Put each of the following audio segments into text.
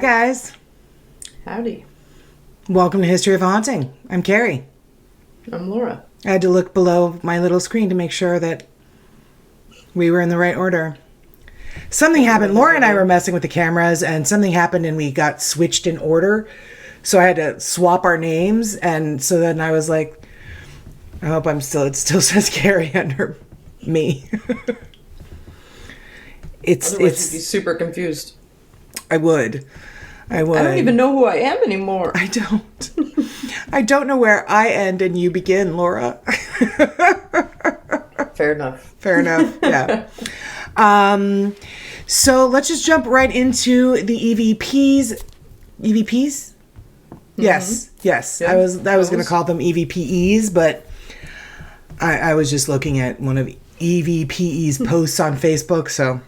guys. Howdy. Welcome to History of Haunting. I'm Carrie. I'm Laura. I had to look below my little screen to make sure that we were in the right order. Something happened. Laura and I were messing with the cameras, and something happened and we got switched in order. So I had to swap our names, and so then I was like, I hope it still says Carrie under me. Otherwise you'd be super confused. I would. I don't even know who I am anymore. I don't. I don't know where I end and you begin, Laura. Fair enough. Fair enough. Yeah. So let's just jump right into the EVPs. EVPs? Yes. Yes. Yeah. I was going to call them EVPEs, but I was just looking at one of EVPE's posts on Facebook, so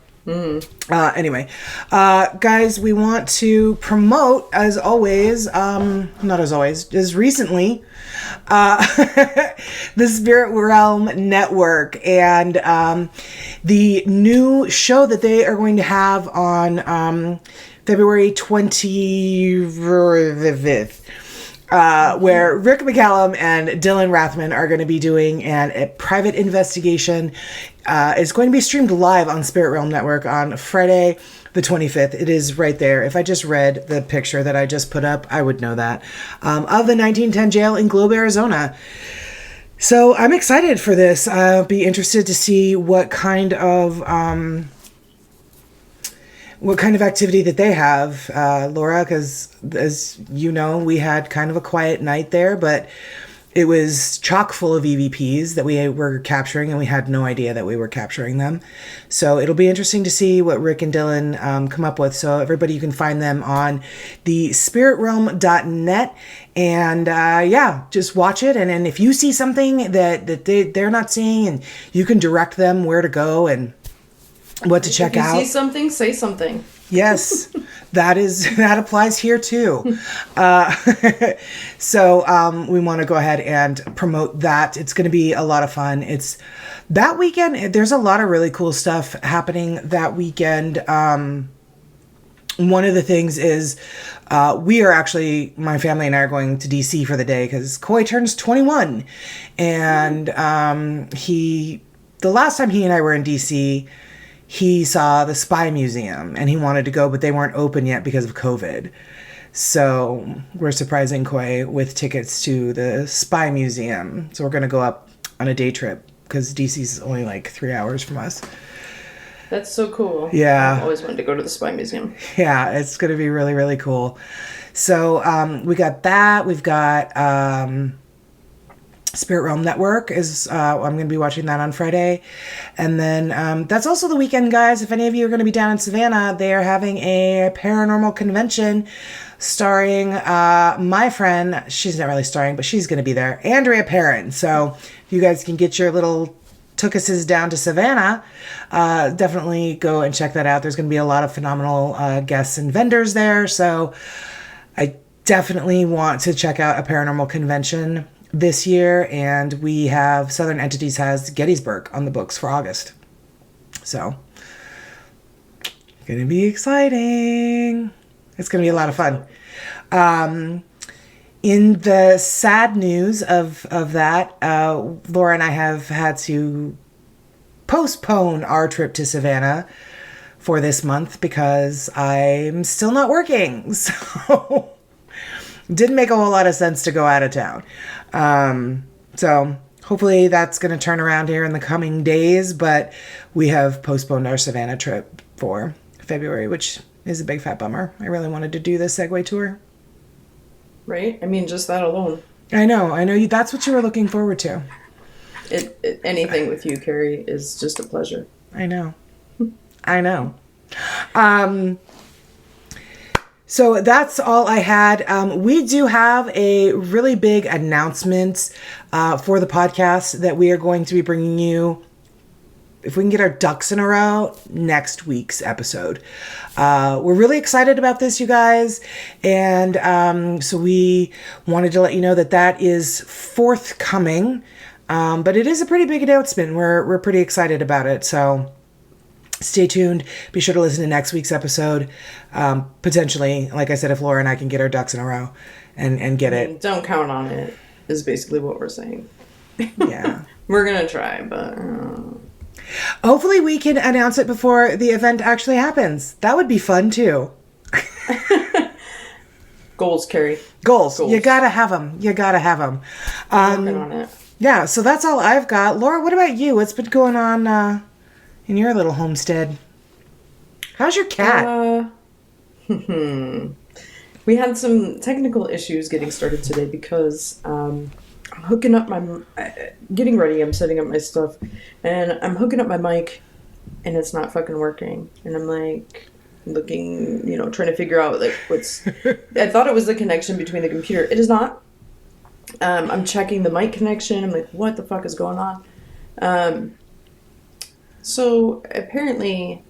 anyway, guys, we want to promote, as always, not as always, as recently, the Spirit Realm Network and the new show that they are going to have on February 25th. Where Rick McCallum and Dylan Rathman are going to be doing a private investigation. It's going to be streamed live on Spirit Realm Network on Friday the 25th. It is right there. If I just read the picture that I just put up, I would know that. Of the 1910 jail in Globe, Arizona. So I'm excited for this. I'll be interested to see what kind of activity that they have, Laura, because as you know, we had kind of a quiet night there, but it was chock full of EVPs that we were capturing, and we had no idea that we were capturing them. So it'll be interesting to see what Rick and Dylan come up with. So everybody, you can find them on the spiritrealm.net, and just watch it. And if you see something that they're not seeing, and you can direct them where to go and what to check out. If you see something, say something. Yes, that applies here too. So we want to go ahead and promote that. It's going to be a lot of fun. It's that weekend. There's a lot of really cool stuff happening that weekend. One of the things is we are actually, my family and I are going to DC for the day because Coy turns 21. And the last time he and I were in DC, he saw the Spy Museum and he wanted to go, but they weren't open yet because of COVID. So we're surprising Coy with tickets to the Spy Museum. So we're going to go up on a day trip because DC's only like 3 hours from us. That's so cool. Yeah. I've always wanted to go to the Spy Museum. Yeah, it's going to be really, really cool. So we got that. We've got Spirit Realm Network is I'm going to be watching that on Friday. And then that's also the weekend, guys. If any of you are going to be down in Savannah, they are having a paranormal convention starring my friend. She's not really starring, but she's going to be there, Andrea Perrin. So if you guys can get your little tookuses down to Savannah, definitely go and check that out. There's going to be a lot of phenomenal guests and vendors there. So I definitely want to check out a paranormal convention this year, and we have Southern Entities has Gettysburg on the books for August. So gonna be exciting. It's gonna be a lot of fun. In the sad news of that, Laura and I have had to postpone our trip to Savannah for this month because I'm still not working. So didn't make a whole lot of sense to go out of town. So hopefully that's going to turn around here in the coming days, but we have postponed our Savannah trip for February, which is a big fat bummer. I really wanted to do the Segway tour. Right? I mean, just that alone. I know you. That's what you were looking forward to. Anything with you, Carrie, is just a pleasure. I know. So that's all I had. We do have a really big announcement for the podcast that we are going to be bringing you, if we can get our ducks in a row, next week's episode. We're really excited about this, you guys. And so we wanted to let you know that is forthcoming. But it is a pretty big announcement. We're pretty excited about it. So stay tuned. Be sure to listen to next week's episode. Potentially, like I said, if Laura and I can get our ducks in a row and get it. Don't count on it, is basically what we're saying. Yeah. We're going to try, but... Hopefully we can announce it before the event actually happens. That would be fun, too. Goals, Carrie. Goals. You gotta have them. You gotta have them. Working on it. Yeah, so that's all I've got. Laura, what about you? What's been going on in your little homestead? How's your cat? We had some technical issues getting started today because I'm hooking up getting ready, I'm setting up my stuff, and I'm hooking up my mic, and it's not fucking working. And I'm like looking, trying to figure out like I thought it was the connection between the computer. It is not. I'm checking the mic connection. I'm like, what the fuck is going on? So apparently,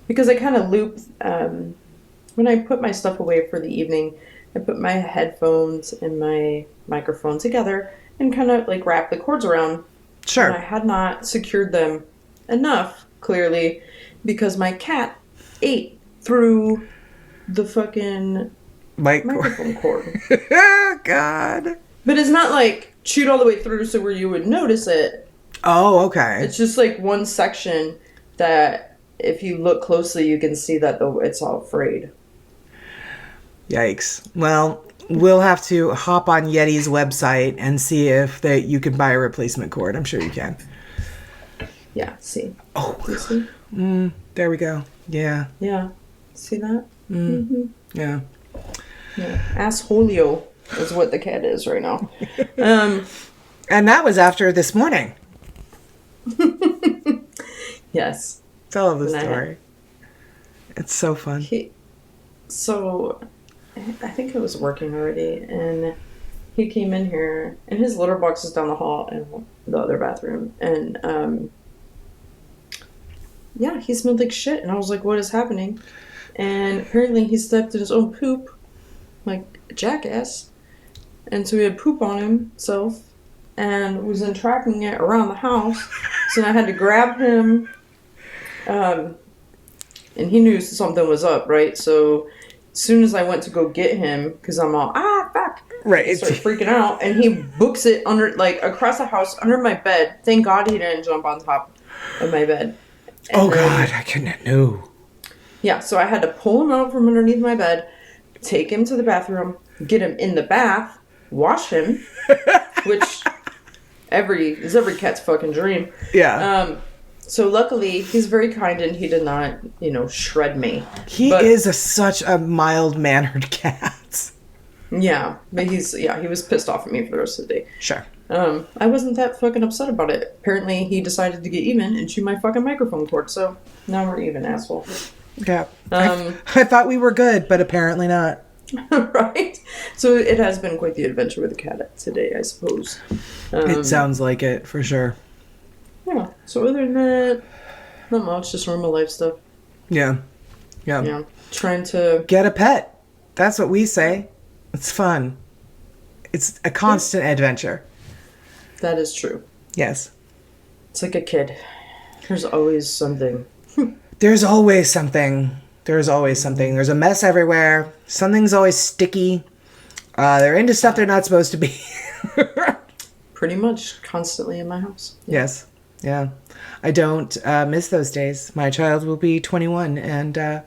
because I kind of loop, when I put my stuff away for the evening, I put my headphones and my microphone together and kind of like wrap the cords around. Sure. And I had not secured them enough, clearly, because my cat ate through the fucking microphone cord. Oh, God. But it's not like chewed all the way through so where you would notice it. Oh, okay. It's just like one section that if you look closely, you can see that it's all frayed. Yikes. Well, we'll have to hop on Yeti's website and see if you can buy a replacement cord. I'm sure you can. Yeah, see. Oh. You see? There we go. Yeah. Yeah. See that? Mm-hmm. Yeah. Yeah. Assholio is what the cat is right now. And that was after this morning. Yes. Tell the story. It's so fun. So, I think it was working already, and he came in here, and his litter box is down the hall in the other bathroom, and, yeah, he smelled like shit, and I was like, what is happening? And apparently he stepped in his own poop, like a jackass, and so he had poop on himself, and was then tracking it around the house, so I had to grab him, and he knew something was up, right? So as soon as I went to go get him, because I'm all, fuck. Right. I started freaking out, and he books it across the house, under my bed. Thank God he didn't jump on top of my bed. And God, I couldn't know. Yeah, so I had to pull him out from underneath my bed, take him to the bathroom, get him in the bath, wash him, which is every cat's fucking dream. Yeah. So luckily, he's very kind and he did not, shred me. He is such a mild-mannered cat. Yeah, but he was pissed off at me for the rest of the day. Sure. I wasn't that fucking upset about it. Apparently, he decided to get even and chew my fucking microphone cord, so now we're even, asshole. Yeah. I thought we were good, but apparently not. Right? So it has been quite the adventure with the cat today, I suppose. It sounds like it, for sure. Yeah. So other than that, not much, just normal life stuff. Yeah. Yeah. Trying to... Get a pet. That's what we say. It's fun. It's a constant adventure. That is true. Yes. It's like a kid. There's always something. There's always something. There's always something. There's a mess everywhere. Something's always sticky. They're into stuff they're not supposed to be. Pretty much constantly in my house. Yeah. Yes. Yeah. I don't miss those days. My child will be 21, and I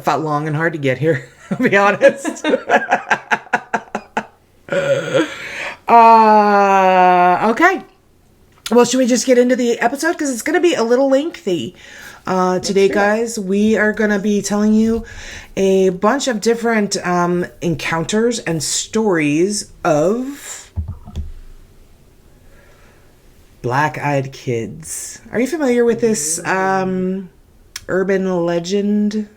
fought long and hard to get here, I'll be honest. Okay. Well, should we just get into the episode? Because it's going to be a little lengthy. Today, guys, we are going to be telling you a bunch of different encounters and stories of black-eyed kids. Are you familiar with this urban legend?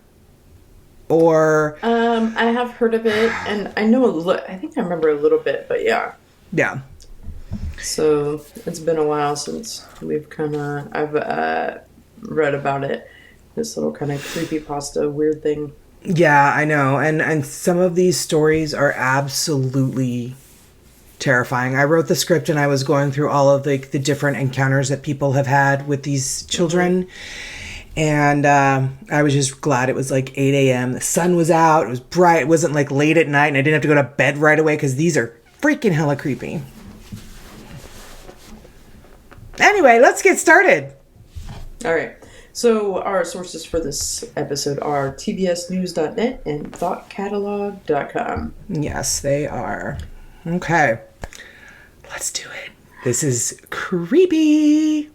Or I have heard of it, and I know I think I remember a little bit, but yeah. Yeah. So it's been a while since I've read about it. This little kind of creepypasta weird thing. Yeah, I know. And some of these stories are absolutely terrifying. I wrote the script and I was going through all of the different encounters that people have had with these children. And I was just glad it was like 8 a.m. The sun was out. It was bright. It wasn't like late at night, and I didn't have to go to bed right away because these are freaking hella creepy. Anyway, let's get started. All right. So our sources for this episode are tbsnews.net and thoughtcatalog.com. Yes, they are. Okay. Let's do it. This is creepy.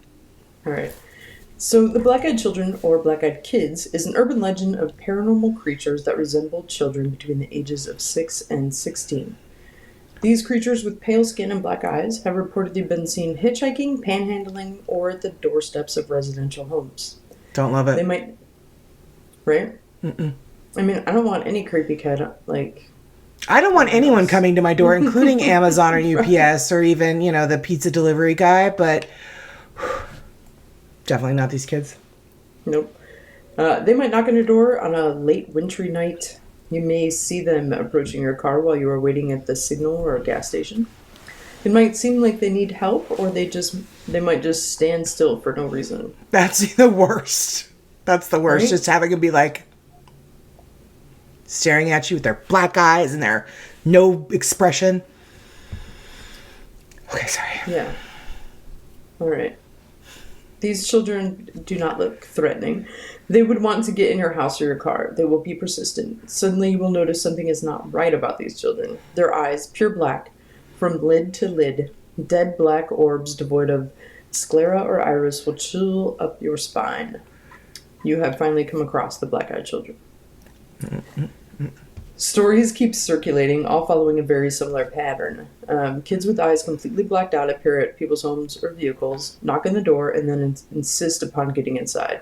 All right. So the Black-Eyed Children, or Black-Eyed Kids, is an urban legend of paranormal creatures that resemble children between the ages of 6 and 16. These creatures with pale skin and black eyes have reportedly been seen hitchhiking, panhandling, or at the doorsteps of residential homes. Don't love it. They might... Right? Mm-mm. I mean, I don't want any creepy kid, like... I don't want anyone coming to my door, including Amazon or UPS or even, the pizza delivery guy, but definitely not these kids. Nope. They might knock on your door on a late wintry night. You may see them approaching your car while you are waiting at the signal or a gas station. It might seem like they need help, or they might just stand still for no reason. That's the worst. That's the worst. Right? Just having them be like staring at you with their black eyes and their no expression. Okay, sorry. Yeah. All right. These children do not look threatening. They would want to get in your house or your car. They will be persistent. Suddenly you will notice something is not right about these children. Their eyes, pure black, from lid to lid, dead black orbs devoid of sclera or iris will chill up your spine. You have finally come across the Black-Eyed Children. Stories keep circulating, all following a very similar pattern. Kids with eyes completely blacked out appear at people's homes or vehicles, knock on the door, and then insist upon getting inside.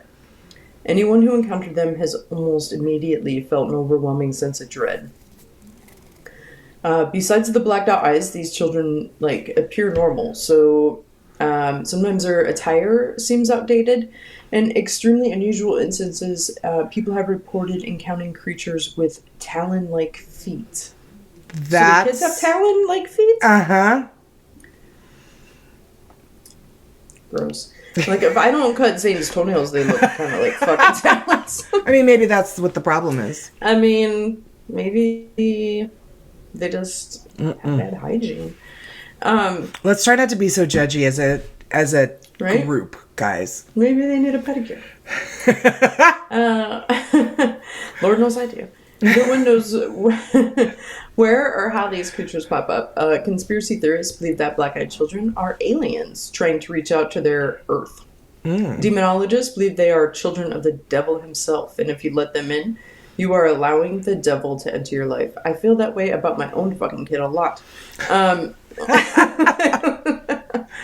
Anyone who encountered them has almost immediately felt an overwhelming sense of dread. Besides the blacked out eyes, these children appear normal. So sometimes their attire seems outdated. In extremely unusual instances, people have reported encountering creatures with talon-like feet. So the kids have talon-like feet? Uh-huh. Gross. Like, if I don't cut Zane's toenails, they look kind of like fucking talons. I mean, maybe that's what the problem is. I mean, maybe they just have bad hygiene. Let's try not to be so judgy as a Right? group, guys. Maybe they need a pedicure. Lord knows I do. No one knows where or how these creatures pop up. Conspiracy theorists believe that Black-Eyed Children are aliens trying to reach out to their Earth. Demonologists believe they are children of the devil himself, and if you let them in, you are allowing the devil to enter your life. I feel that way about my own fucking kid a lot.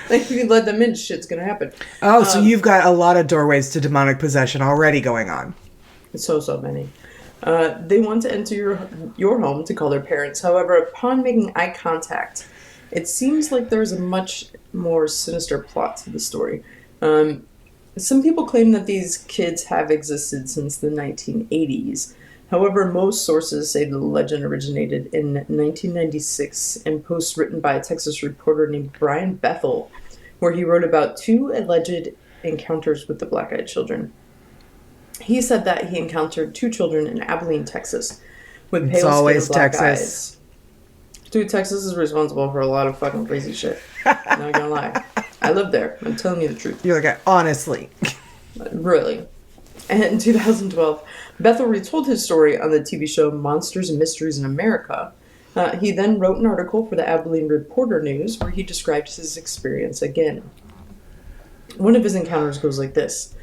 If you let them in, shit's gonna happen. Oh, so you've got a lot of doorways to demonic possession already going on. So many. They want to enter your home to call their parents. However, upon making eye contact, it seems like there's a much more sinister plot to the story. Some people claim that these kids have existed since the 1980s. However, most sources say the legend originated in 1996 in posts written by a Texas reporter named Brian Bethel, where he wrote about 2 alleged encounters with the Black-Eyed Children. He said that he encountered 2 children in Abilene, Texas, with pale skin and black eyes. Dude, Texas is responsible for a lot of fucking crazy shit. Not gonna lie. I live there. I'm telling you the truth. You're like, honestly. Really. And in 2012, Bethel retold his story on the TV show Monsters and Mysteries in America. He then wrote an article for the Abilene Reporter News where he described his experience again. One of his encounters goes like this.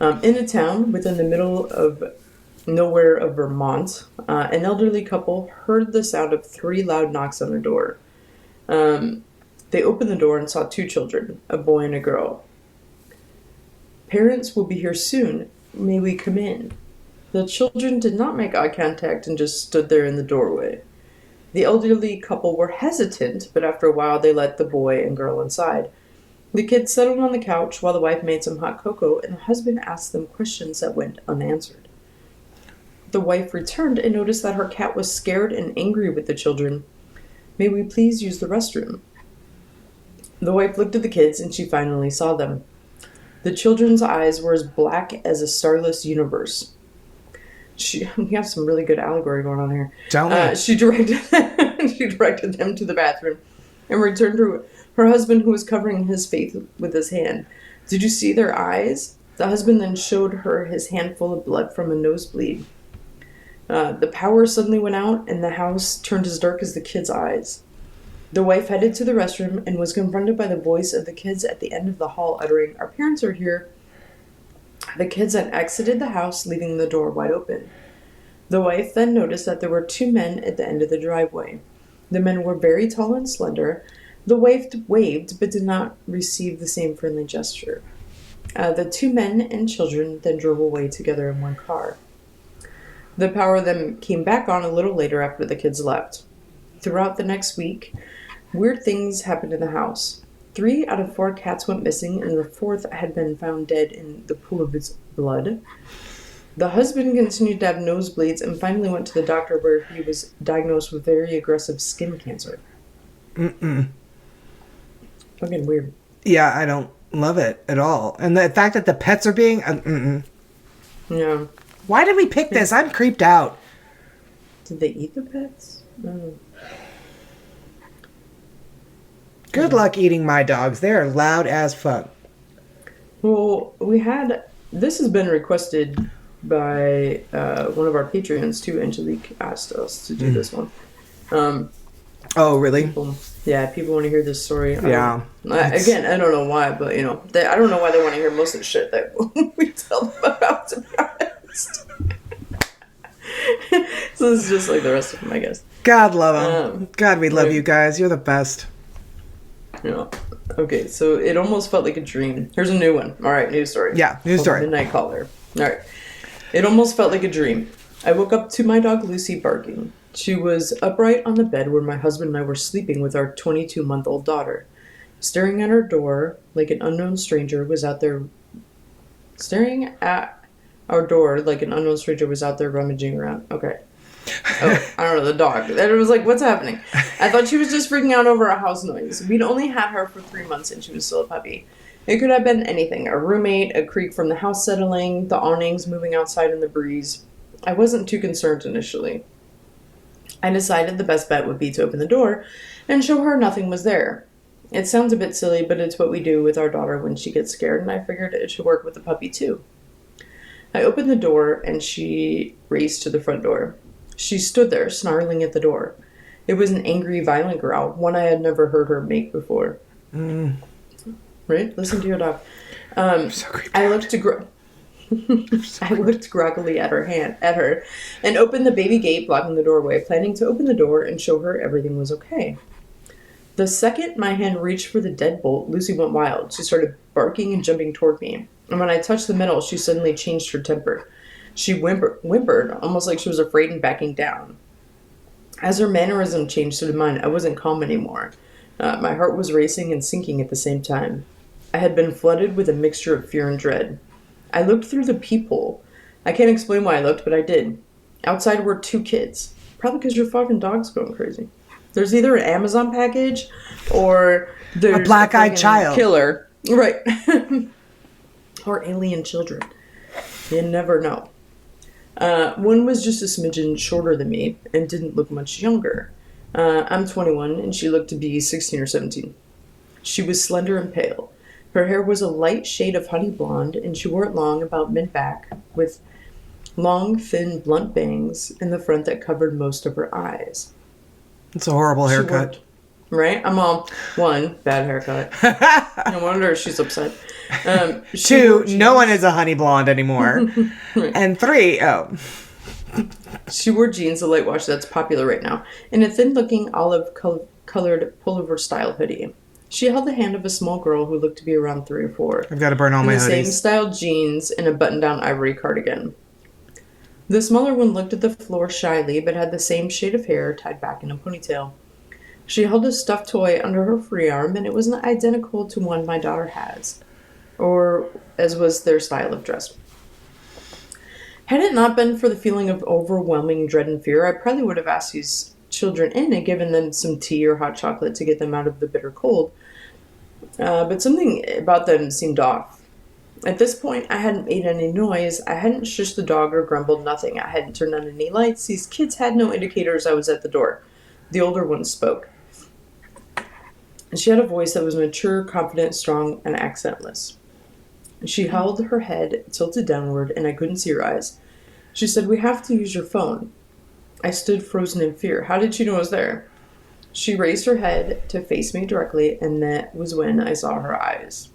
In a town within the middle of nowhere of Vermont, an elderly couple heard the sound of 3 loud knocks on their door. They opened the door and saw 2 children, a boy and a girl. "Parents will be here soon. May we come in?" The children did not make eye contact and just stood there in the doorway. The elderly couple were hesitant, but after a while they let the boy and girl inside. The kids settled on the couch while the wife made some hot cocoa, and the husband asked them questions that went unanswered. The wife returned and noticed that her cat was scared and angry with the children. "May we please use the restroom?" The wife looked at the kids and she finally saw them. The children's eyes were as black as a starless universe. We have some really good allegory going on here. Tell me. She directed them to the bathroom and returned to her husband, who was covering his face with his hand. Did you see their eyes? The husband then showed her his handful of blood from a nosebleed. The power suddenly went out, and the house turned as dark as the kids' eyes. The wife headed to the restroom and was confronted by the voice of the kids at the end of the hall uttering, "Our parents are here." The kids had exited the house, leaving the door wide open. The wife then noticed that there were 2 men at the end of the driveway. The men were very tall and slender. The wife waved, but did not receive the same friendly gesture. The 2 men and children then drove away together in one car. The power then came back on a little later after the kids left. Throughout the next week, weird things happened in the house. 3 out of 4 cats went missing, and the 4th had been found dead in the pool of its blood. The husband continued to have nosebleeds and finally went to the doctor, where he was diagnosed with very aggressive skin cancer. Fucking weird. Yeah, I don't love it at all. And the fact that the pets are being... Yeah. Why did we pick this? I'm creeped out. Did they eat the pets? No. Good luck eating my dogs. They are loud as fuck. Well, this has been requested by one of our Patreons too. Angelique asked us to do this one. Oh, really? People want to hear this story. Yeah. Again, I don't know why, but I don't know why they want to hear most of the shit that we tell them about, to be honest. So this is just like the rest of them, I guess. God love them. God, we love you guys. You're the best. Okay, so it almost felt like a dream. Here's a new one. All right, new story. Yeah, new story. Midnight Caller. All right. It almost felt like a dream. I woke up to my dog Lucy barking. She was upright on the bed where my husband and I were sleeping with our 22-month-old daughter. Staring at her door like an unknown stranger was out there... Staring at our door like an unknown stranger was out there rummaging around. Okay. Oh, I don't know, the dog. And it was like, what's happening? I thought she was just freaking out over a house noise. We'd only had her for 3 months and she was still a puppy. It could have been anything. A roommate, a creak from the house settling, the awnings moving outside in the breeze. I wasn't too concerned initially. I decided the best bet would be to open the door and show her nothing was there. It sounds a bit silly, but it's what we do with our daughter when she gets scared, and I figured it should work with the puppy too. I opened the door and she raced to the front door. She stood there, snarling at the door. It was an angry, violent growl, one I had never heard her make before. Right? Listen to your dog. So creepy. I looked groggily at her, and opened the baby gate blocking the doorway, planning to open the door and show her everything was okay. The second my hand reached for the deadbolt, Lucy went wild. She started barking and jumping toward me. And when I touched the metal, she suddenly changed her temper. She whimpered, almost like she was afraid and backing down. As her mannerism changed, so did mine. I wasn't calm anymore. My heart was racing and sinking at the same time. I had been flooded with a mixture of fear and dread. I looked through the peephole. I can't explain why I looked, but I did. Outside were 2 kids. Probably because your fucking dog's going crazy. There's either an Amazon package or there's a black-eyed child. Killer. Right. Or alien children. You never know. One was just a smidgen shorter than me and didn't look much younger. I'm 21 and she looked to be 16 or 17. She was slender and pale. Her hair was a light shade of honey blonde and she wore it long, about mid-back, with long, thin, blunt bangs in the front that covered most of her eyes. It's a horrible haircut. Right? I'm all, 1, bad haircut. No wonder she's upset. 2, no one is a honey blonde anymore. Right. And 3, she wore jeans, the light wash that's popular right now, and a thin-looking olive-colored pullover-style hoodie. She held the hand of a small girl who looked to be around 3 or 4. I've got to burn all my hoodies. The same style jeans and a button-down ivory cardigan. The smaller one looked at the floor shyly, but had the same shade of hair tied back in a ponytail. She held a stuffed toy under her free arm, and it was identical to one my daughter has, or as was their style of dress. Had it not been for the feeling of overwhelming dread and fear, I probably would have asked these children in and given them some tea or hot chocolate to get them out of the bitter cold. But something about them seemed off. At this point, I hadn't made any noise. I hadn't shushed the dog or grumbled, nothing. I hadn't turned on any lights. These kids had no indicators I was at the door. The older one spoke. And she had a voice that was mature, confident, strong, and accentless. She held her head tilted downward, and I couldn't see her eyes. She said, "We have to use your phone." I stood frozen in fear. How did she know I was there? She raised her head to face me directly, and that was when I saw her eyes.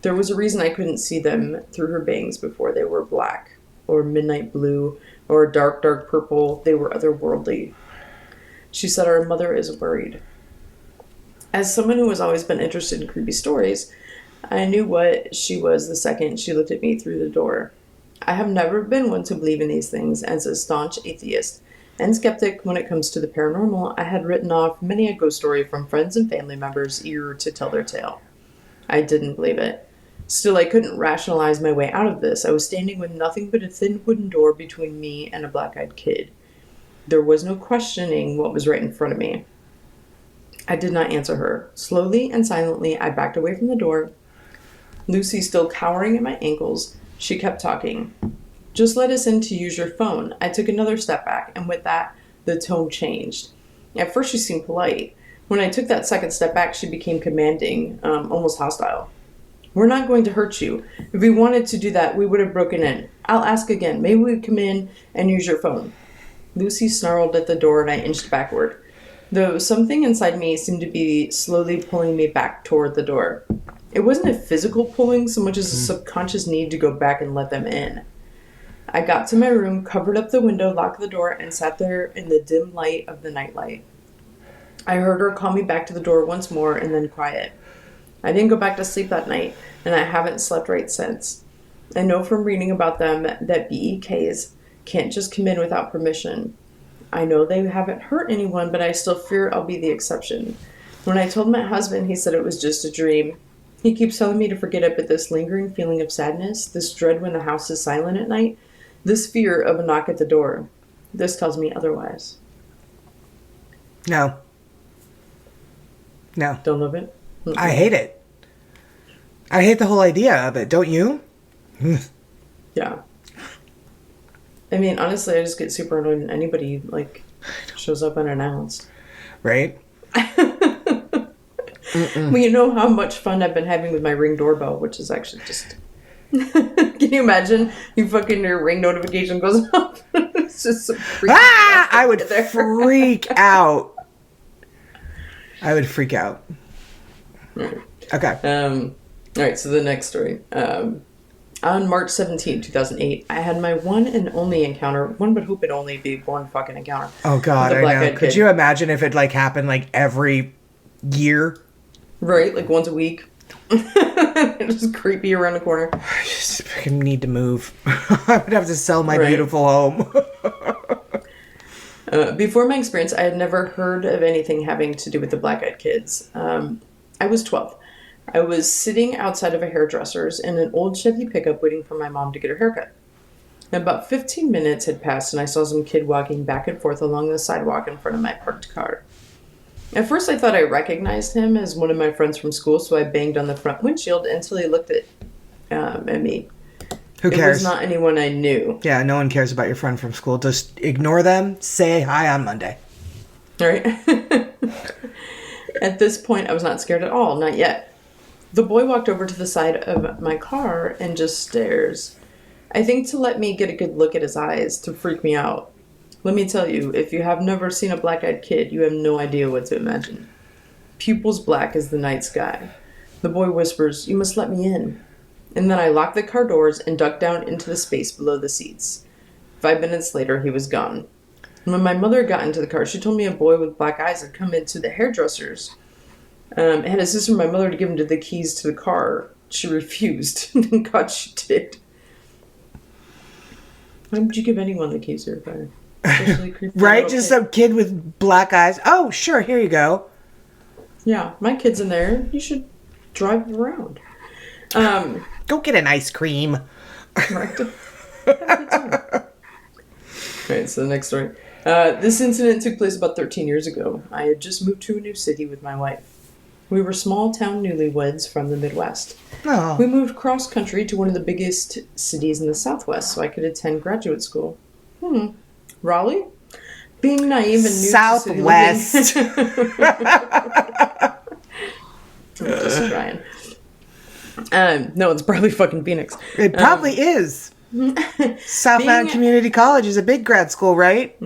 There was a reason I couldn't see them through her bangs before. They were black, or midnight blue, or dark, dark purple. They were otherworldly. She said, "Our mother is worried." As someone who has always been interested in creepy stories, I knew what she was the second she looked at me through the door. I have never been one to believe in these things. As a staunch atheist and skeptic when it comes to the paranormal, I had written off many a ghost story from friends and family members eager to tell their tale. I didn't believe it. Still, I couldn't rationalize my way out of this. I was standing with nothing but a thin wooden door between me and a black-eyed kid. There was no questioning what was right in front of me. I did not answer her. Slowly and silently, I backed away from the door. Lucy still cowering at my ankles, she kept talking. "Just let us in to use your phone." I took another step back, and with that, the tone changed. At first, she seemed polite. When I took that second step back, she became commanding, almost hostile. "We're not going to hurt you. If we wanted to do that, we would have broken in. I'll ask again. Maybe we'd come in and use your phone." Lucy snarled at the door, and I inched backward, though something inside me seemed to be slowly pulling me back toward the door. It wasn't a physical pulling so much as a subconscious need to go back and let them in. I got to my room, covered up the window, locked the door, and sat there in the dim light of the nightlight. I heard her call me back to the door once more, and then quiet. I didn't go back to sleep that night, and I haven't slept right since. I know from reading about them that BEKs can't just come in without permission. I know they haven't hurt anyone, but I still fear I'll be the exception. When I told my husband, he said it was just a dream. He keeps telling me to forget it, but this lingering feeling of sadness, this dread when the house is silent at night, this fear of a knock at the door, this tells me otherwise. No. No. Don't love it? Mm-mm. I hate it. I hate the whole idea of it, don't you? Yeah. I mean, honestly, I just get super annoyed when anybody, shows up unannounced. Right? Well, you know how much fun I've been having with my Ring doorbell, which is actually just... Can you imagine? Your Ring notification goes off. It's just some freaky I would freak out. I would freak out. Right. Okay. All right, so the next story. On March 17, 2008, I had my one and only encounter. One would hope it only be one fucking encounter. Oh, God, I know. Could you imagine if it, happened, every year? Right, once a week. Just creepy around the corner. I just fucking need to move. I would have to sell my beautiful home. Before my experience, I had never heard of anything having to do with the black-eyed kids. I was 12. I was sitting outside of a hairdresser's in an old Chevy pickup waiting for my mom to get her haircut. About 15 minutes had passed and I saw some kid walking back and forth along the sidewalk in front of my parked car. At first I thought I recognized him as one of my friends from school, so I banged on the front windshield until he looked at me. Who cares? It was not anyone I knew. Yeah, no one cares about your friend from school. Just ignore them. Say hi on Monday. All right. At this point, I was not scared at all. Not yet. The boy walked over to the side of my car and just stares. I think to let me get a good look at his eyes, to freak me out. Let me tell you, if you have never seen a black-eyed kid, you have no idea what to imagine. Pupils black as the night sky. The boy whispers, "You must let me in." And then I locked the car doors and ducked down into the space below the seats. 5 minutes later, he was gone. When my mother got into the car, she told me a boy with black eyes had come into the hairdresser's. Had insisted on my mother to give him the keys to the car. She refused. Thank God she did. Why would you give anyone the keys to your car? Right? Just some kid with black eyes. Oh, sure, here you go. Yeah, my kid's in there. You should drive around. Go get an ice cream. Right. Alright, so the next story. This incident took place about 13 years ago. I had just moved to a new city with my wife. We were small town newlyweds from the Midwest. Oh. We moved cross country to one of the biggest cities in the Southwest so I could attend graduate school. Raleigh? Being naive and new Southwest. to city living. I'm just trying. No, it's probably fucking Phoenix. It probably is. South Mountain Community College is a big grad school, right?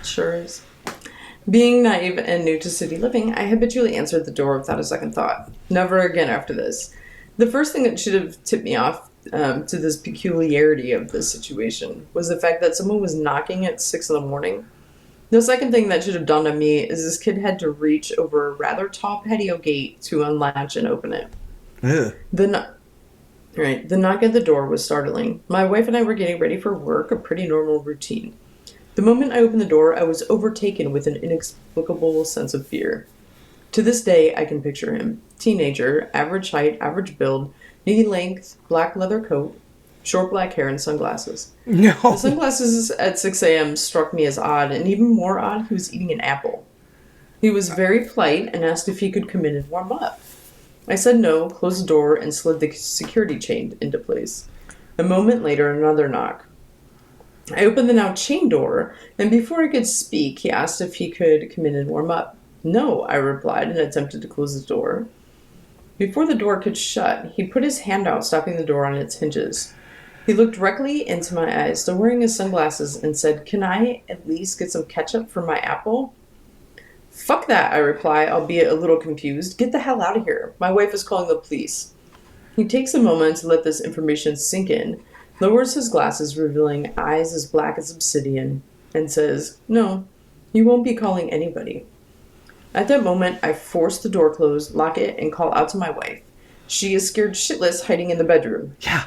Sure is. Being naive and new to city living, I habitually answered the door without a second thought. Never again after this. The first thing that should have tipped me off to this peculiarity of this situation was the fact that someone was knocking at 6 in. The second thing that should have dawned on me is this kid had to reach over a rather tall patio gate to unlatch and open it. Ugh. The knock at the door was startling. My wife and I were getting ready for work, a pretty normal routine. The moment I opened the door, I was overtaken with an inexplicable sense of fear. To this day, I can picture him. Teenager, average height, average build, knee-length, black leather coat, short black hair, and sunglasses. No. The sunglasses at 6 a.m. struck me as odd, and even more odd, he was eating an apple. He was very polite and asked if he could come in and warm up. I said no, closed the door, and slid the security chain into place. A moment later, another knock. I opened the now chain door, and before I could speak, he asked if he could come in and warm up. No, I replied, and attempted to close the door. Before the door could shut, he put his hand out, stopping the door on its hinges. He looked directly into my eyes, still wearing his sunglasses, and said, "Can I at least get some ketchup for my apple?" "Fuck that," I reply, albeit a little confused. "Get the hell out of here. My wife is calling the police." He takes a moment to let this information sink in, lowers his glasses, revealing eyes as black as obsidian, and says, "No, you won't be calling anybody." At that moment, I force the door closed, lock it, and call out to my wife. She is scared shitless, hiding in the bedroom. Yeah.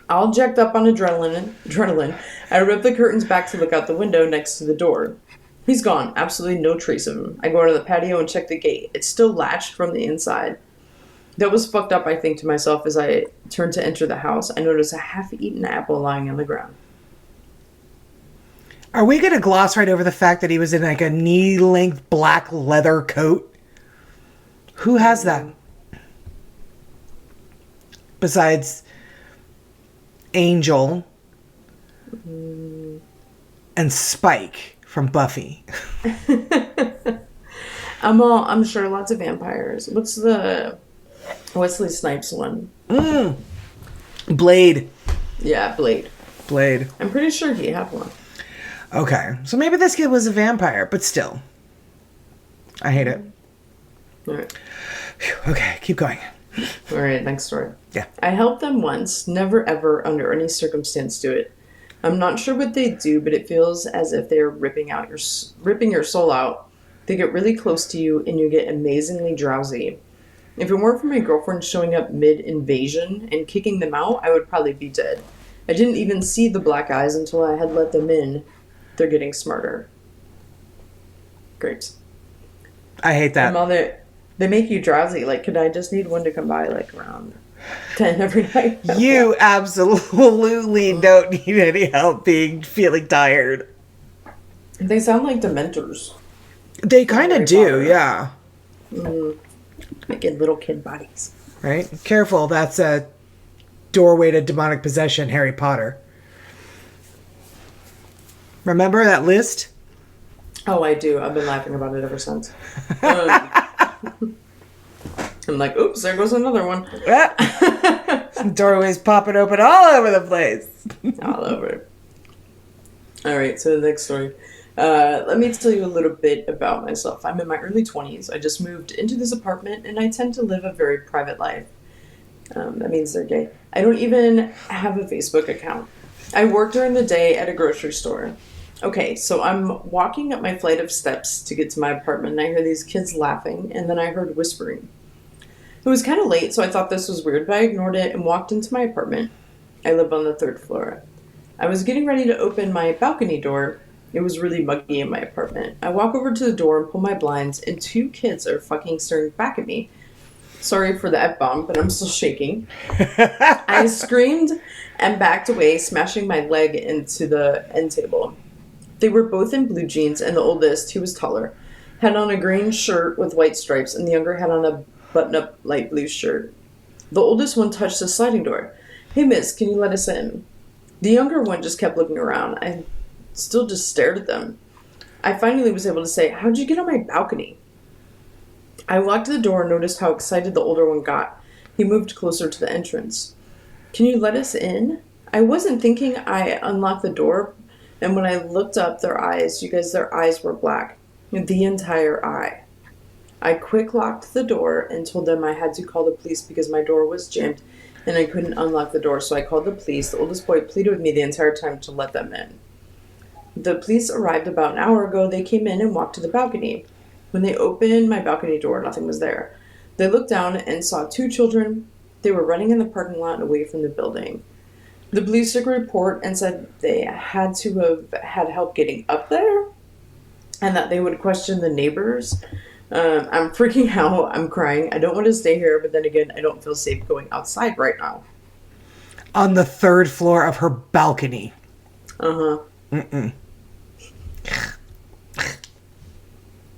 All jacked up on adrenaline, I rip the curtains back to look out the window next to the door. He's gone. Absolutely no trace of him. I go out to the patio and check the gate. It's still latched from the inside. That was fucked up, I think to myself as I turn to enter the house. I notice a half-eaten apple lying on the ground. Are we going to gloss right over the fact that he was in like a knee-length black leather coat? Who has that? Besides Angel and Spike from Buffy. I'm sure lots of vampires. What's the Wesley Snipes one? Blade. Yeah, Blade. I'm pretty sure he had one. Okay, so maybe this kid was a vampire, but still. I hate it. All right. Okay, keep going. All right, next story. Yeah. I helped them once, never ever under any circumstance do it. I'm not sure what they do, but it feels as if they're ripping your soul out. They get really close to you, and you get amazingly drowsy. If it weren't for my girlfriend showing up mid-invasion and kicking them out, I would probably be dead. I didn't even see the black eyes until I had let them in. They're getting smarter. Grapes. I hate that. They make you drowsy. Like, could I just need one to come by, like, around 10 every night? You absolutely don't need any help feeling tired. They sound like Dementors. They kind of do, Potter. yeah. Like in little kid bodies. Right? Careful, that's a doorway to demonic possession, Harry Potter. Remember that list? Oh, I do. I've been laughing about it ever since. I'm like, oops, there goes another one. Doorways popping open all over the place. All over. All right, so the next story. Let me tell you a little bit about myself. I'm in my early 20s. I just moved into this apartment, and I tend to live a very private life. That means they're gay. I don't even have a Facebook account. I work during the day at a grocery store. Okay, so I'm walking up my flight of steps to get to my apartment, and I hear these kids laughing, and then I heard whispering. It was kind of late, so I thought this was weird, but I ignored it and walked into my apartment. I live on the 3rd floor. I was getting ready to open my balcony door. It was really muggy in my apartment. I walk over to the door and pull my blinds, and 2 kids are fucking staring back at me. Sorry for the F-bomb, but I'm still shaking. I screamed and backed away, smashing my leg into the end table. They were both in blue jeans, and the oldest, who was taller, had on a green shirt with white stripes, and the younger had on a button-up light blue shirt. The oldest one touched the sliding door. "Hey, miss, can you let us in?" The younger one just kept looking around. I still just stared at them. I finally was able to say, "How'd you get on my balcony?" I walked to the door and noticed how excited the older one got. He moved closer to the entrance. "Can you let us in?" I wasn't thinking. I unlocked the door, and when I looked up, their eyes were black. The entire eye. I quick locked the door and told them I had to call the police because my door was jammed and I couldn't unlock the door, so I called the police. The oldest boy pleaded with me the entire time to let them in. The police arrived about an hour ago. They came in and walked to the balcony. When they opened my balcony door, nothing was there. They looked down and saw 2 children. They were running in the parking lot away from the building. The police took a report and said they had to have had help getting up there and that they would question the neighbors. I'm freaking out. I'm crying. I don't want to stay here, but then again, I don't feel safe going outside right now. On the 3rd floor of her balcony. Uh-huh. Mm-mm.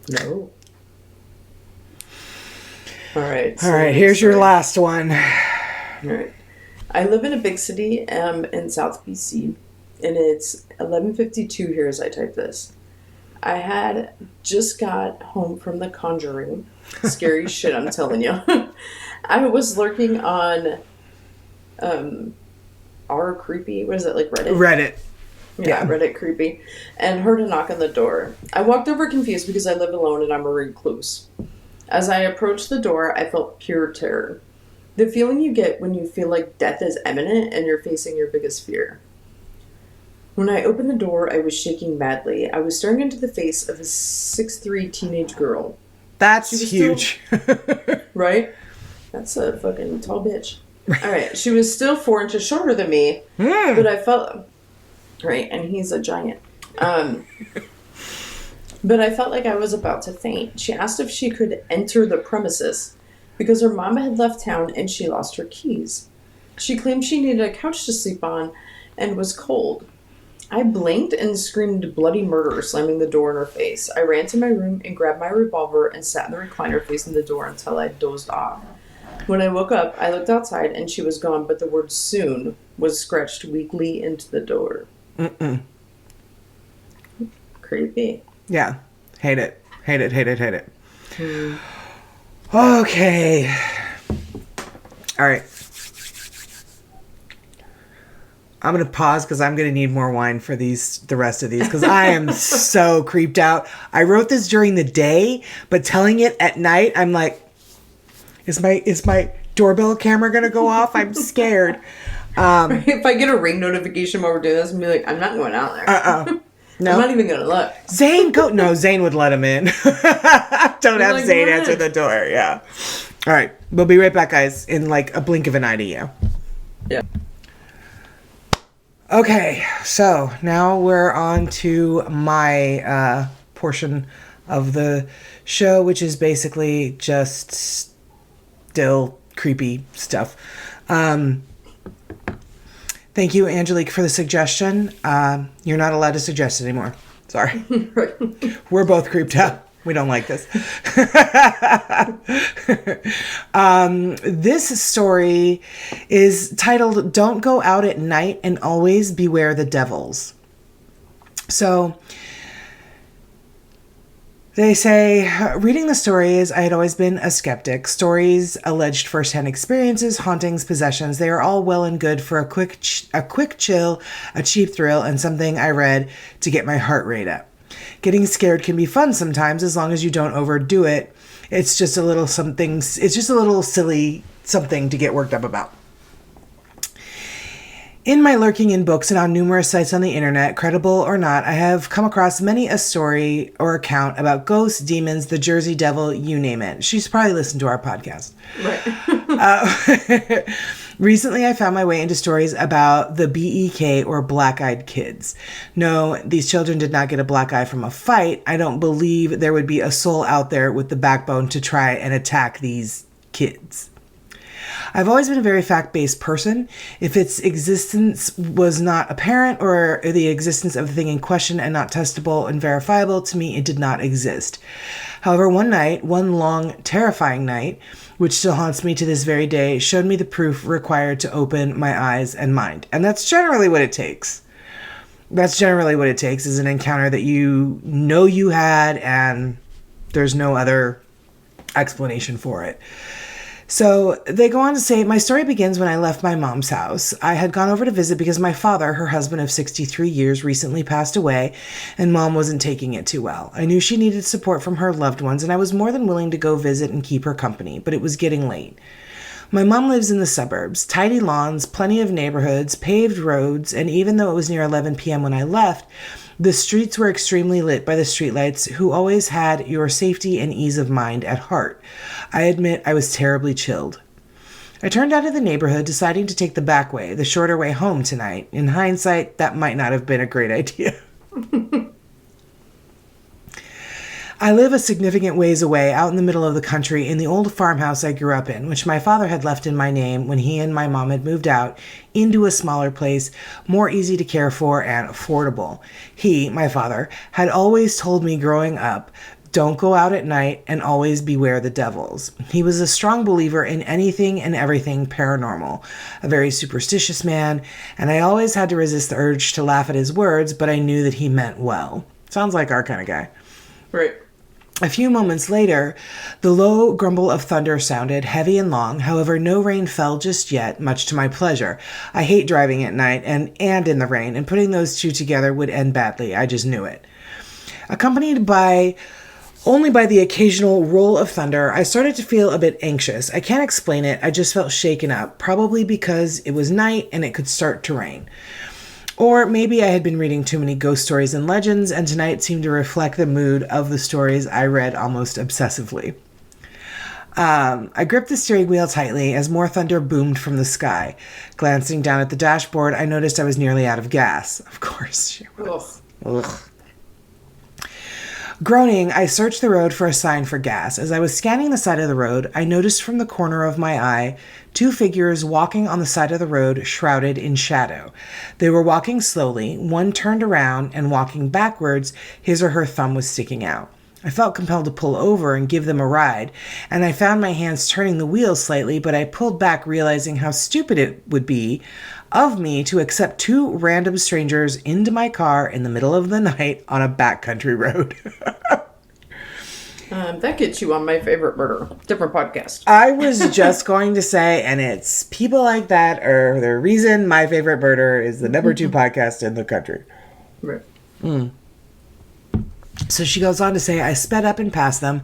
No. All right. All right, here's your last one. All right. I live in a big city in South BC, and it's 11:52 here as I type this. I had just got home from The Conjuring. Scary shit, I'm telling you. I was lurking on R Creepy. What is it, like Reddit? Reddit. Yeah, Reddit Creepy. And heard a knock on the door. I walked over confused because I live alone and I'm a recluse. As I approached the door, I felt pure terror. The feeling you get when you feel like death is imminent and you're facing your biggest fear. When I opened the door, I was shaking madly. I was staring into the face of a 6'3" teenage girl. That's huge. Right? That's a fucking tall bitch. All right. She was still 4 inches shorter than me, but I felt... Right, and he's a giant. But I felt like I was about to faint. She asked if she could enter the premises because her mom had left town and she lost her keys. She claimed she needed a couch to sleep on and was cold. I blinked and screamed bloody murder, slamming the door in her face. I ran to my room and grabbed my revolver and sat in the recliner facing the door until I dozed off. When I woke up, I looked outside and she was gone, but the word soon was scratched weakly into the door. Mm-mm. Creepy. Yeah. Hate it. Hate it, hate it, hate it. Okay. All right. I'm going to pause because I'm going to need more wine for the rest of these because I am so creeped out. I wrote this during the day, but telling it at night, I'm like, is my doorbell camera going to go off? I'm scared. If I get a ring notification while we're doing this, I'm going to be like, I'm not going out there. No. I'm not even going to look. Zane, go. No, Zane would let him in. Don't have like, Zane answer the door. Yeah. All right. We'll be right back, guys, in like a blink of an eye to you. Yeah. Okay. So now we're on to my portion of the show, which is basically just still creepy stuff. Thank you, Angelique, for the suggestion. You're not allowed to suggest it anymore. Sorry. We're both creeped out. We don't like this. This story is titled, Don't Go Out at Night and Always Beware the Devils. So... they say, reading the stories, I had always been a skeptic. Stories, alleged first-hand experiences, hauntings, possessions, they are all well and good for a quick chill, a cheap thrill, and something I read to get my heart rate up. Getting scared can be fun sometimes as long as you don't overdo it. It's just a little silly something to get worked up about. In my lurking in books and on numerous sites on the internet, credible or not, I have come across many a story or account about ghosts, demons, the Jersey Devil, you name it. She's probably listened to our podcast. Right. Recently, I found my way into stories about the BEK or black-eyed kids. No, these children did not get a black eye from a fight. I don't believe there would be a soul out there with the backbone to try and attack these kids. I've always been a very fact-based person. If its existence was not apparent or the existence of the thing in question and not testable and verifiable, to me, it did not exist. However, one night, one long, terrifying night, which still haunts me to this very day, showed me the proof required to open my eyes and mind. And that's generally what it takes. That's generally what it takes, is an encounter that you know you had and there's no other explanation for it. So they go on to say, my story begins when I left my mom's house. I had gone over to visit because my father, her husband of 63 years, recently passed away, and Mom wasn't taking it too well. I knew she needed support from her loved ones, and I was more than willing to go visit and keep her company, but it was getting late. My mom lives in the suburbs, tidy lawns, plenty of neighborhoods, paved roads, and even though it was near 11 p.m. when I left, the streets were extremely lit by the streetlights who always had your safety and ease of mind at heart. I admit I was terribly chilled. I turned out of the neighborhood, deciding to take the back way, the shorter way home tonight. In hindsight, that might not have been a great idea. I live a significant ways away, out in the middle of the country, in the old farmhouse I grew up in, which my father had left in my name when he and my mom had moved out into a smaller place, more easy to care for and affordable. He, my father, had always told me growing up, don't go out at night and always beware the devils. He was a strong believer in anything and everything paranormal, a very superstitious man, and I always had to resist the urge to laugh at his words, but I knew that he meant well. Sounds like our kind of guy. Right. A few moments later, the low grumble of thunder sounded, heavy and long. However, no rain fell just yet, much to my pleasure. I hate driving at night and in the rain, and putting those two together would end badly. I just knew it. Accompanied only by the occasional roll of thunder, I started to feel a bit anxious. I can't explain it. I just felt shaken up, probably because it was night and it could start to rain. Or maybe I had been reading too many ghost stories and legends, and tonight seemed to reflect the mood of the stories I read almost obsessively. I gripped the steering wheel tightly as more thunder boomed from the sky. Glancing down at the dashboard, I noticed I was nearly out of gas. Of course she was. Ugh. Groaning, I searched the road for a sign for gas. As I was scanning the side of the road, I noticed from the corner of my eye 2 figures walking on the side of the road, shrouded in shadow. They were walking slowly, one turned around and walking backwards, his or her thumb was sticking out. I felt compelled to pull over and give them a ride, and I found my hands turning the wheel slightly, but I pulled back, realizing how stupid it would be of me to accept 2 random strangers into my car in the middle of the night on a backcountry road. That gets you on My Favorite Murder. Different podcast. I was just going to say, and it's people like that are the reason My Favorite Murder is the number 2 podcast in the country. Right. So she goes on to say, I sped up and past them,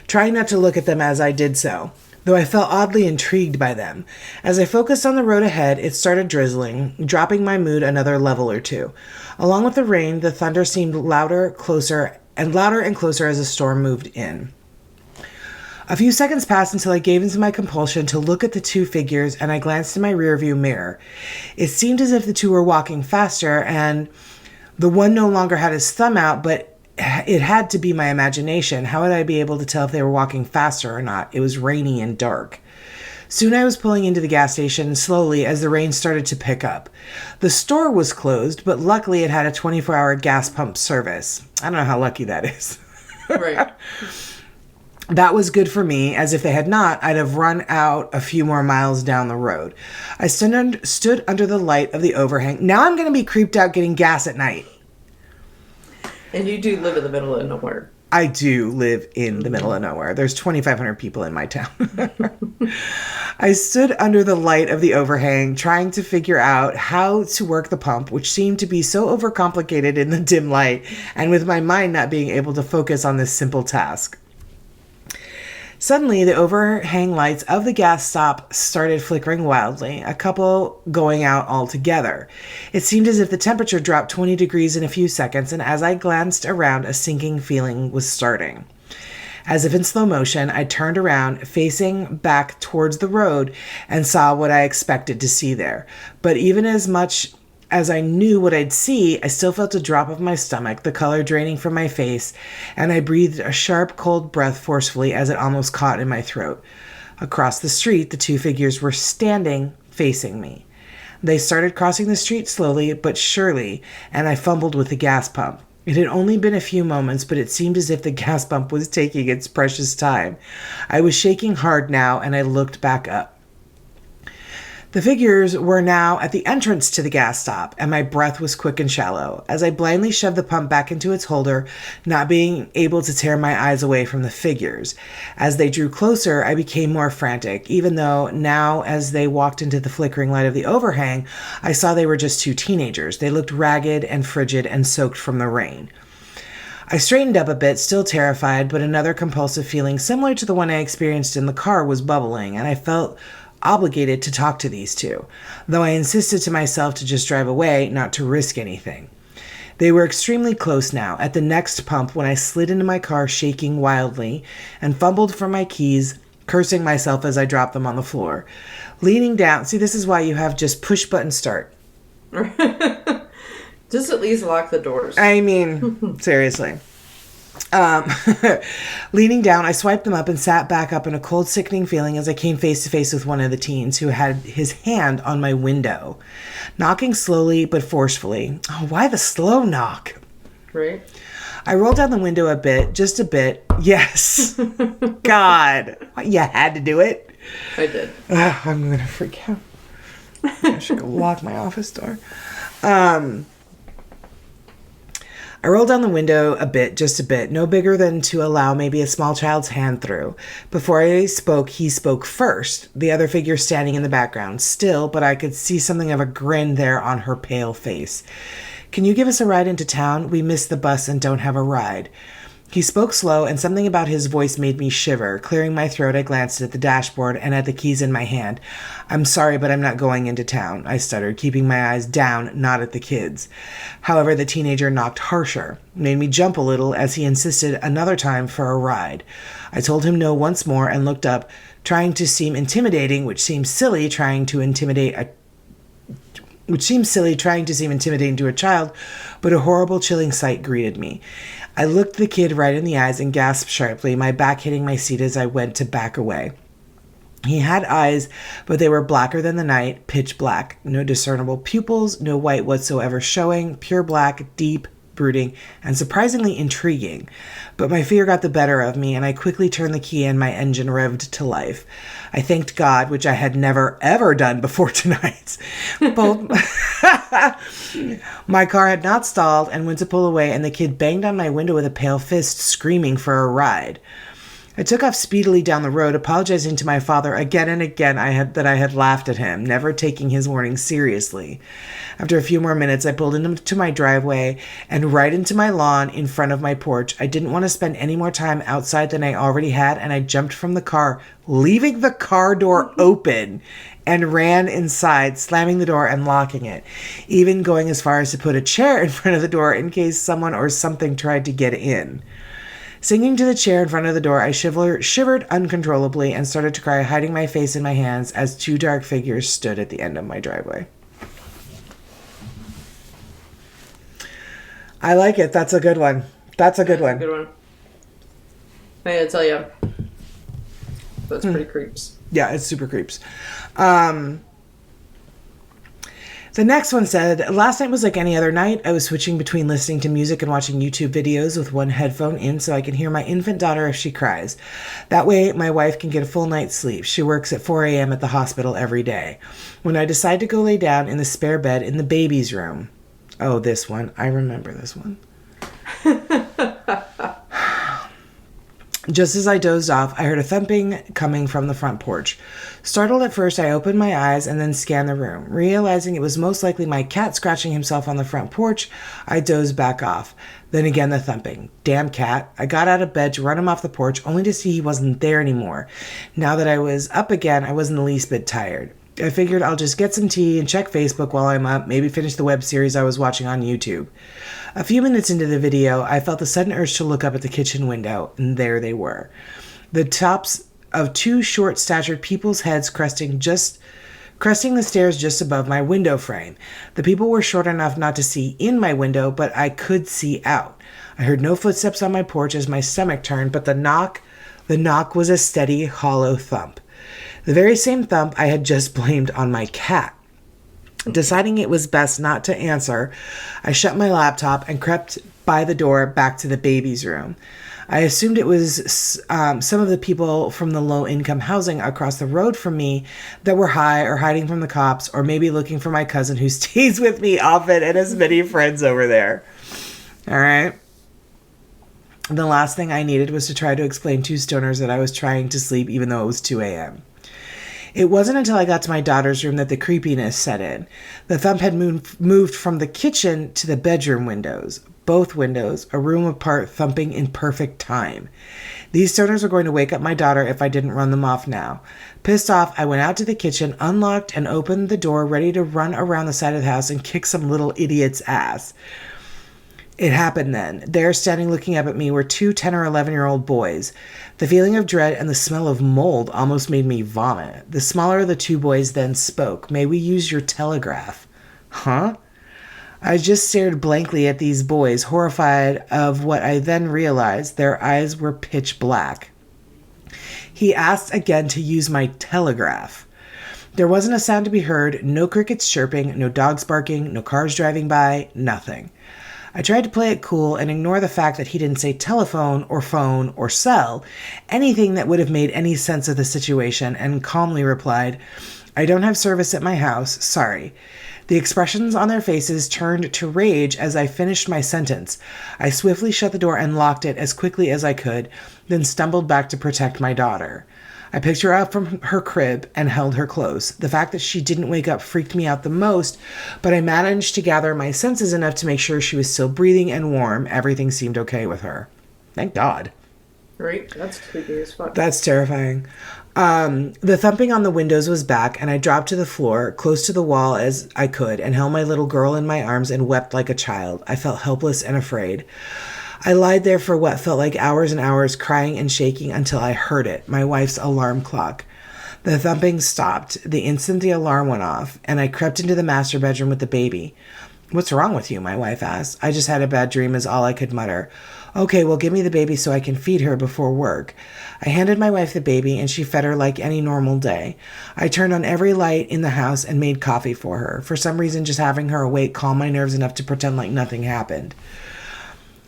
trying not to look at them as I did so, though I felt oddly intrigued by them. As I focused on the road ahead, it started drizzling, dropping my mood another level or 2. Along with the rain, the thunder seemed louder and closer as the storm moved in. A few seconds passed until I gave into my compulsion to look at the 2 figures, and I glanced in my rearview mirror. It seemed as if the 2 were walking faster, and the one no longer had his thumb out, but it had to be my imagination. How would I be able to tell if they were walking faster or not? It was rainy and dark. Soon I was pulling into the gas station slowly as the rain started to pick up. The store was closed, but luckily it had a 24-hour gas pump service. I don't know how lucky that is. Right. That was good for me, as if they had not, I'd have run out a few more miles down the road. I stood under the light of the overhang. Now I'm going to be creeped out getting gas at night. And you do live in the middle of nowhere. I do live in the middle of nowhere. There's 2,500 people in my town. I stood under the light of the overhang, trying to figure out how to work the pump, which seemed to be so overcomplicated in the dim light, and with my mind not being able to focus on this simple task. Suddenly, the overhang lights of the gas stop started flickering wildly, a couple going out altogether. It seemed as if the temperature dropped 20 degrees in a few seconds, and as I glanced around, a sinking feeling was starting. As if in slow motion, I turned around, facing back towards the road, and saw what I expected to see there. But even as much as I knew what I'd see, I still felt a drop of my stomach, the color draining from my face, and I breathed a sharp, cold breath forcefully as it almost caught in my throat. Across the street, the two figures were standing, facing me. They started crossing the street slowly but surely, and I fumbled with the gas pump. It had only been a few moments, but it seemed as if the gas pump was taking its precious time. I was shaking hard now, and I looked back up. The figures were now at the entrance to the gas stop, and my breath was quick and shallow, as I blindly shoved the pump back into its holder, not being able to tear my eyes away from the figures. As they drew closer, I became more frantic, even though now, as they walked into the flickering light of the overhang, I saw they were just two teenagers. They looked ragged and frigid and soaked from the rain. I straightened up a bit, still terrified, but another compulsive feeling similar to the one I experienced in the car was bubbling, and I felt obligated to talk to these two, though I insisted to myself to just drive away, not to risk anything. They were extremely close now, at the next pump, when I slid into my car shaking wildly and fumbled for my keys, cursing myself as I dropped them on the floor. Leaning down, see, this is why you have just push button start. Just at least lock the doors. I mean, seriously. Leaning down, I swiped them up and sat back up in a cold, sickening feeling as I came face to face with one of the teens who had his hand on my window, knocking slowly but forcefully. Oh, why the slow knock? Right? I rolled down the window a bit, just a bit. Yes. God. You had to do it. I did. I'm going to freak out. I should go lock my office door. I rolled down the window a bit, just a bit, no bigger than to allow maybe a small child's hand through. Before I spoke, he spoke first, the other figure standing in the background, still, but I could see something of a grin there on her pale face. Can you give us a ride into town? We missed the bus and don't have a ride. He spoke slow, and something about his voice made me shiver. Clearing my throat, I glanced at the dashboard and at the keys in my hand. I'm sorry, but I'm not going into town, I stuttered, keeping my eyes down, not at the kids. However, the teenager knocked harsher, made me jump a little as he insisted another time for a ride. I told him no once more and looked up, trying to seem intimidating, which seems silly, trying to seem intimidating to a child, but a horrible, chilling sight greeted me. I looked the kid right in the eyes and gasped sharply, my back hitting my seat as I went to back away. He had eyes, but they were blacker than the night, pitch black. No discernible pupils, no white whatsoever showing, pure black, deep, brooding, and surprisingly intriguing. But my fear got the better of me, and I quickly turned the key and my engine revved to life. I thanked God, which I had never, ever done before tonight. My car had not stalled and went to pull away, and the kid banged on my window with a pale fist, screaming for a ride. I took off speedily down the road, apologizing to my father again and again that I had laughed at him, never taking his warning seriously. After a few more minutes, I pulled into my driveway and right into my lawn in front of my porch. I didn't want to spend any more time outside than I already had, and I jumped from the car, leaving the car door open, and ran inside, slamming the door and locking it, even going as far as to put a chair in front of the door in case someone or something tried to get in. Sinking to the chair in front of the door, I shivered uncontrollably and started to cry, hiding my face in my hands as two dark figures stood at the end of my driveway. I like it. That's a good one. That's a good one. I gotta tell you, that's pretty creeps. Yeah, it's super creeps. The next one said, last night was like any other night. I was switching between listening to music and watching YouTube videos with one headphone in so I can hear my infant daughter if she cries. That way, my wife can get a full night's sleep. She works at 4 a.m. at the hospital every day. When I decide to go lay down in the spare bed in the baby's room. Oh, this one. I remember this one. Just as I dozed off, I heard a thumping coming from the front porch. Startled at first, I opened my eyes and then scanned the room. Realizing it was most likely my cat scratching himself on the front porch, I dozed back off. Then again the thumping. Damn cat. I got out of bed to run him off the porch, only to see he wasn't there anymore. Now that I was up again, I wasn't the least bit tired. I figured I'll just get some tea and check Facebook while I'm up, maybe finish the web series I was watching on YouTube. A few minutes into the video, I felt the sudden urge to look up at the kitchen window, and there they were. The tops of two short-statured people's heads cresting the stairs just above my window frame. The people were short enough not to see in my window, but I could see out. I heard no footsteps on my porch as my stomach turned, but the knock was a steady, hollow thump. The very same thump I had just blamed on my cat. Deciding it was best not to answer, I shut my laptop and crept by the door back to the baby's room. I assumed it was some of the people from the low-income housing across the road from me that were high or hiding from the cops, or maybe looking for my cousin who stays with me often and has many friends over there. All right. The last thing I needed was to try to explain to stoners that I was trying to sleep even though it was 2 a.m. It wasn't until I got to my daughter's room that the creepiness set in. The thump had moved from the kitchen to the bedroom windows. Both windows, a room apart, thumping in perfect time. These stoners were going to wake up my daughter if I didn't run them off now. Pissed off, I went out to the kitchen, unlocked, and opened the door, ready to run around the side of the house and kick some little idiot's ass. It happened then. There, standing looking up at me, were 2 10 or 11-year-old boys. The feeling of dread and the smell of mold almost made me vomit. The smaller of the 2 boys then spoke. "May we use your telegraph?" Huh? I just stared blankly at these boys, horrified of what I then realized. Their eyes were pitch black. He asked again to use my telegraph. There wasn't a sound to be heard, no crickets chirping, no dogs barking, no cars driving by, nothing. I tried to play it cool and ignore the fact that he didn't say telephone or phone or cell, anything that would have made any sense of the situation, and calmly replied, "I don't have service at my house, sorry." The expressions on their faces turned to rage as I finished my sentence. I swiftly shut the door and locked it as quickly as I could, then stumbled back to protect my daughter. I picked her up from her crib and held her close. The fact that she didn't wake up freaked me out the most, but I managed to gather my senses enough to make sure she was still breathing and warm. Everything seemed okay with her. Thank God. Right? That's creepy as fuck. That's terrifying. The thumping on the windows was back, and I dropped to the floor, close to the wall as I could, and held my little girl in my arms and wept like a child. I felt helpless and afraid. I lied there for what felt like hours and hours, crying and shaking until I heard it, my wife's alarm clock. The thumping stopped the instant the alarm went off, and I crept into the master bedroom with the baby. "What's wrong with you?" my wife asked. "I just had a bad dream," is all I could mutter. "Okay, well, give me the baby so I can feed her before work." I handed my wife the baby, and she fed her like any normal day. I turned on every light in the house and made coffee for her. For some reason, just having her awake calmed my nerves enough to pretend like nothing happened.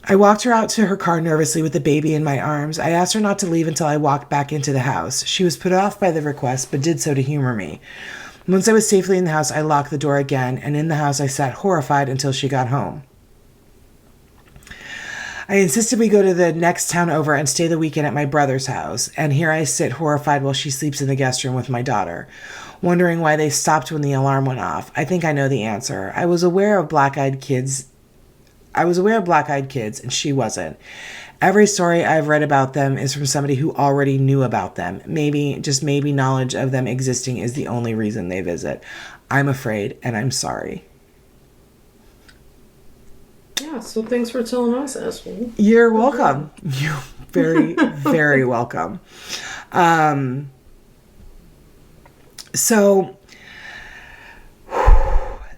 I walked her out to her car nervously with the baby in my arms. I asked her not to leave until I walked back into the house. She was put off by the request, but did so to humor me. Once I was safely in the house, I locked the door again, and in the house I sat horrified until she got home. I insisted we go to the next town over and stay the weekend at my brother's house, and here I sit horrified while she sleeps in the guest room with my daughter, wondering why they stopped when the alarm went off. I think I know the answer. I was aware of black-eyed kids, and she wasn't. Every story I've read about them is from somebody who already knew about them. Maybe knowledge of them existing is the only reason they visit. I'm afraid, and I'm sorry. Yeah, so thanks for telling us, asshole. You're welcome. You're very, very welcome. So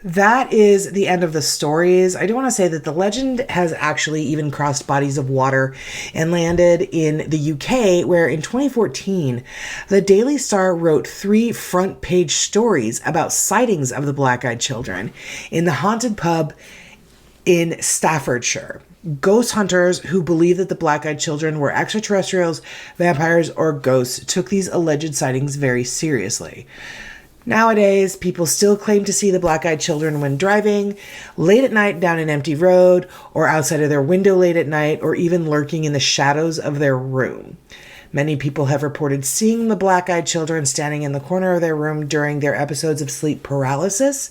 that is the end of the stories. I do want to say that the legend has actually even crossed bodies of water and landed in the UK, where in 2014, the Daily Star wrote 3 front-page stories about sightings of the black-eyed children in the haunted pub in Staffordshire. Ghost hunters who believed that the black-eyed children were extraterrestrials, vampires, or ghosts took these alleged sightings very seriously. Nowadays, people still claim to see the black-eyed children when driving, late at night down an empty road, or outside of their window late at night, or even lurking in the shadows of their room. Many people have reported seeing the black-eyed children standing in the corner of their room during their episodes of sleep paralysis,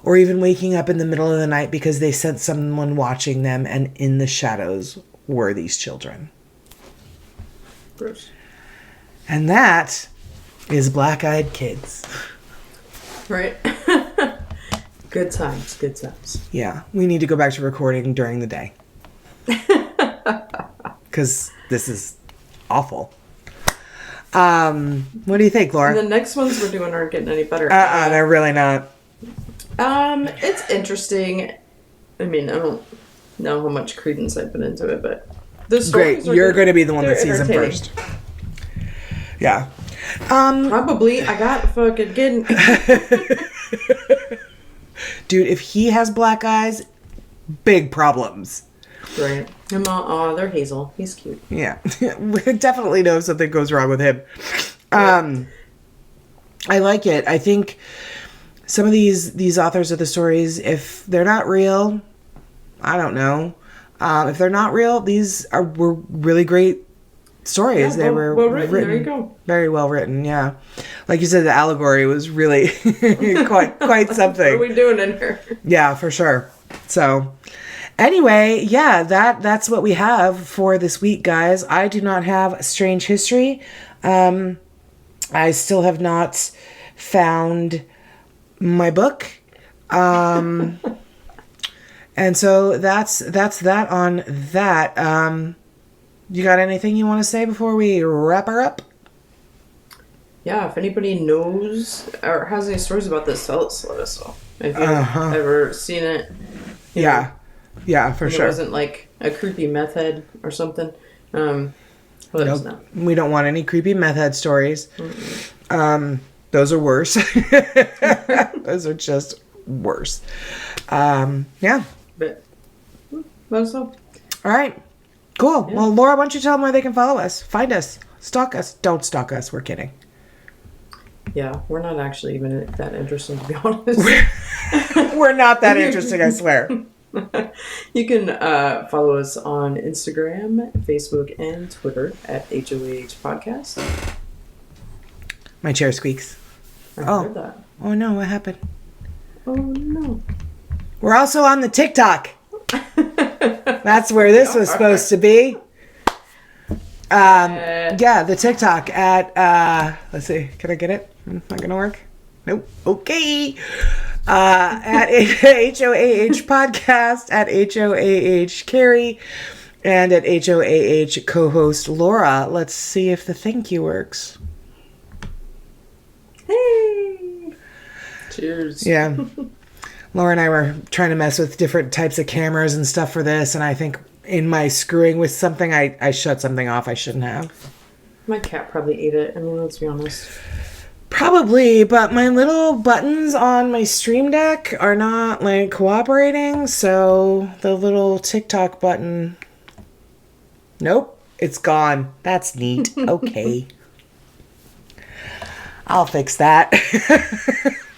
or even waking up in the middle of the night because they sensed someone watching them, and in the shadows were these children. Bruce. And that is Black-Eyed Kids. Right. Good times, good times. Yeah, we need to go back to recording during the day. Because this is awful. What do you think, Laura? And the next ones we're doing aren't getting any better. They're really not. It's interesting. I mean, I don't know how much credence I put into it, but the stories Great. You're going to be the one that they're sees them entertaining. first. Yeah. Probably. I got fucking getting. Dude, if he has black eyes, big problems. Right. Oh, they're hazel. He's cute. Yeah. We definitely know something goes wrong with him. I like it. I think some of these authors of the stories, if they're not real, I don't know. If they're not real, were really great stories. Yeah, They were well written. There you go. Very well written, yeah. Like you said, the allegory was really quite something. What are we doing in here? Yeah, for sure. So, anyway, yeah, that's what we have for this week, guys. I do not have a strange history. I still have not found my book. And so that's that on that. You got anything you want to say before we wrap her up? Yeah, if anybody knows or has any stories about this, let us know. If you've ever seen it. Yeah. Yeah, for sure. It wasn't like a creepy meth head or something. Let us know. We don't want any creepy meth head stories. Those are worse. Those are just worse. Yeah. But let us know. All right. Cool. Yeah. Well, Laura, why don't you tell them where they can follow us, find us, stalk us. Don't stalk us. We're kidding. Yeah, we're not actually even that interesting, to be honest. We're not that interesting, I swear. You can follow us on Instagram, Facebook, and Twitter at HOAH Podcast. My chair squeaks. I heard that. Oh no, what happened? Oh no. We're also on the TikTok. That's where this was supposed to be. Yeah, the TikTok at, let's see, can I get it? Not gonna work? Nope. Okay. At HOAH Podcast, at HOAH Carrie, and at HOAH co-host Laura. Let's see if the thank you works. Hey! Cheers. Yeah. Laura and I were trying to mess with different types of cameras and stuff for this, and I think in my screwing with something, I shut something off I shouldn't have. My cat probably ate it. I mean, let's be honest. Probably, but my little buttons on my Stream Deck are not, like, cooperating, so the little TikTok button... Nope, it's gone. That's neat. Okay. I'll fix that.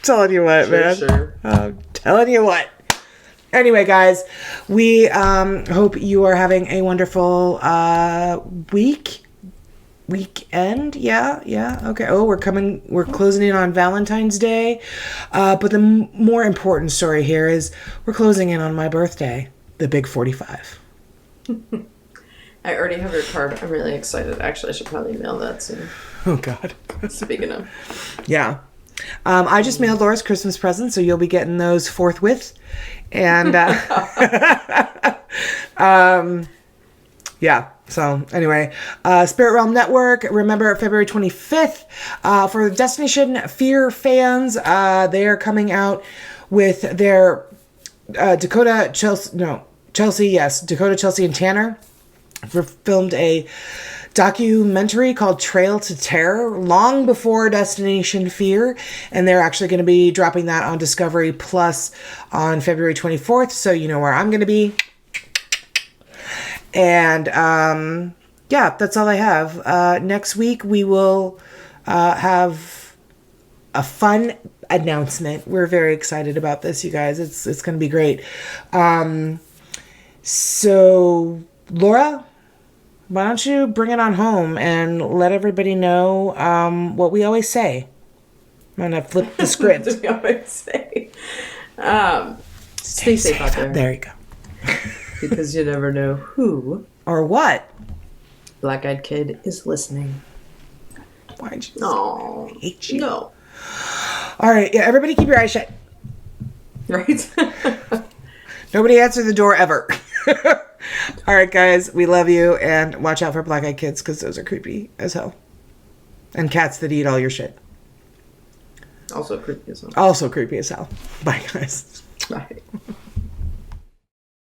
Telling you what, man. Sure. I'm telling you what. Anyway, guys, we hope you are having a wonderful weekend. Yeah. Okay. Oh, we're closing in on Valentine's Day. But the more important story here is we're closing in on my birthday, the big 45. I already have your card. I'm really excited. Actually, I should probably mail that soon. Oh, God. Speaking of. Yeah. I just mailed Laura's Christmas presents, so you'll be getting those forthwith. And, yeah. So, anyway, Spirit Realm Network, remember February 25th, for Destination Fear fans, they are coming out with their Dakota, Chelsea, and Tanner filmed a documentary called Trail to Terror long before Destination Fear, and they're actually going to be dropping that on Discovery Plus on February 24th, so you know where I'm going to be. And yeah, that's all I have. Next week we will have a fun announcement. We're very excited about this, you guys. It's going to be great. So Laura, why don't you bring it on home and let everybody know what we always say. I'm going to flip the script. What do we always say? Stay safe out there. There you go. Because you never know who or what black-eyed kid is listening. Why'd you? No, I hate you. No. All right, yeah. Everybody, keep your eyes shut. Right. Nobody answer the door ever. All right, guys, we love you, and watch out for black-eyed kids because those are creepy as hell, and cats that eat all your shit. Also creepy as hell. Also creepy as hell. Bye, guys. Bye.